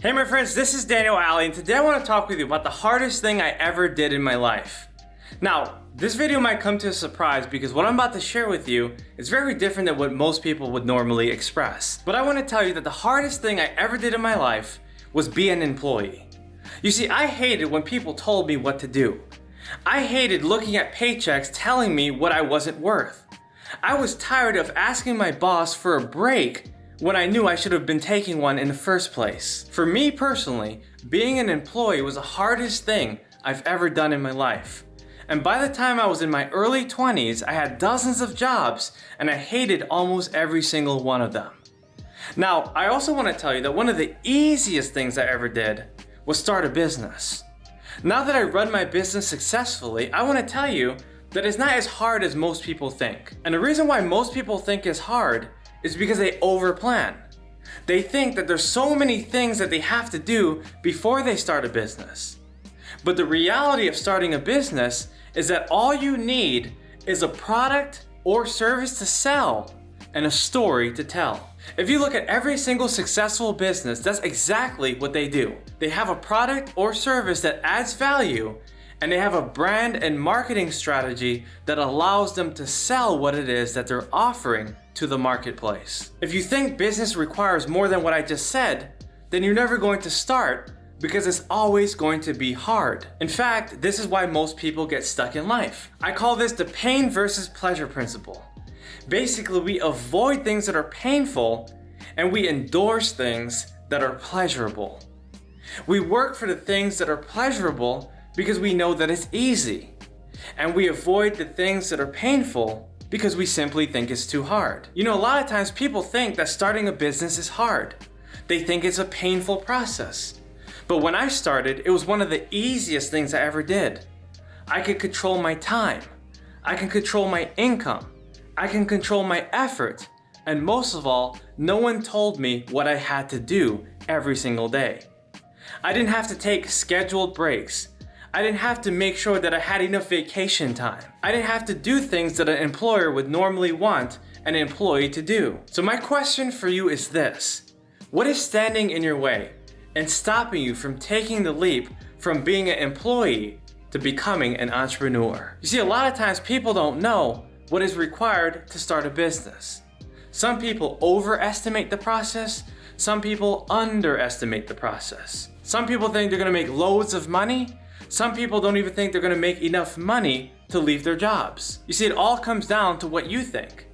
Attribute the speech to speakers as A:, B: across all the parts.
A: Hey my friends, this is Daniel Alley, and today I want to talk with you about the hardest thing I ever did in my life. Now, this video might come to a surprise because what I'm about to share with you is very different than what most people would normally express. But I want to tell you that the hardest thing I ever did in my life was be an employee. You see, I hated when people told me what to do. I hated looking at paychecks telling me what I wasn't worth. I was tired of asking my boss for a break when I knew I should have been taking one in the first place. For me personally, being an employee was the hardest thing I've ever done in my life. And by the time I was in my early 20s, I had dozens of jobs and I hated almost every single one of them. Now, I also want to tell you that one of the easiest things I ever did was start a business. Now that I run my business successfully, I want to tell you that it's not as hard as most people think. And the reason why most people think it's hard is because they overplan. They think that there's so many things that they have to do before they start a business. But the reality of starting a business is that all you need is a product or service to sell and a story to tell. If you look at every single successful business, that's exactly what they do. They have a product or service that adds value, and they have a brand and marketing strategy that allows them to sell what it is that they're offering to the marketplace. If you think business requires more than what I just said, then you're never going to start because it's always going to be hard. In fact, this is why most people get stuck in life. I call this the pain versus pleasure principle. Basically, we avoid things that are painful and we endorse things that are pleasurable. We work for the things that are pleasurable because we know that it's easy. And we avoid the things that are painful because we simply think it's too hard. You know, a lot of times people think that starting a business is hard. They think it's a painful process. But when I started, it was one of the easiest things I ever did. I could control my time. I can control my income. I can control my effort. And most of all, no one told me what I had to do every single day. I didn't have to take scheduled breaks. I didn't have to make sure that I had enough vacation time. I didn't have to do things that an employer would normally want an employee to do. So my question for you is this: what is standing in your way and stopping you from taking the leap from being an employee to becoming an entrepreneur? You see, a lot of times people don't know what is required to start a business. Some people overestimate the process. Some people underestimate the process. Some people think they're gonna make loads of money. Some people don't even think they're gonna make enough money to leave their jobs. You see, it all comes down to what you think.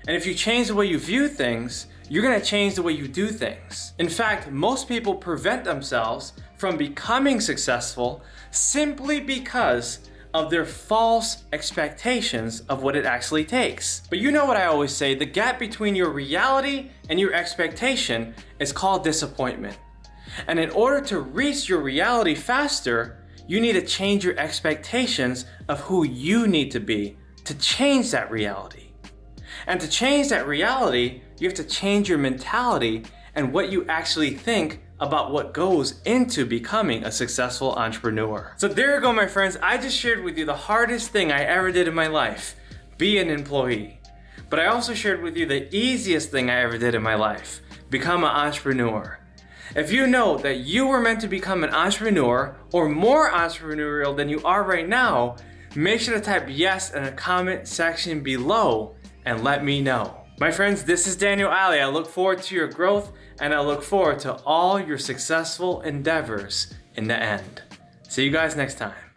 A: And if you change the way you view things, you're gonna change the way you do things. In fact, most people prevent themselves from becoming successful simply because of their false expectations of what it actually takes. But you know what I always say, the gap between your reality and your expectation is called disappointment. And in order to reach your reality faster, you need to change your expectations of who you need to be to change that reality. And to change that reality, you have to change your mentality and what you actually think about what goes into becoming a successful entrepreneur. So there you go, my friends. I just shared with you the hardest thing I ever did in my life, be an employee. But I also shared with you the easiest thing I ever did in my life, become an entrepreneur. If you know that you were meant to become an entrepreneur or more entrepreneurial than you are right now, make sure to type yes in the comment section below and let me know. My friends, this is Daniel Alley. I look forward to your growth and I look forward to all your successful endeavors in the end. See you guys next time.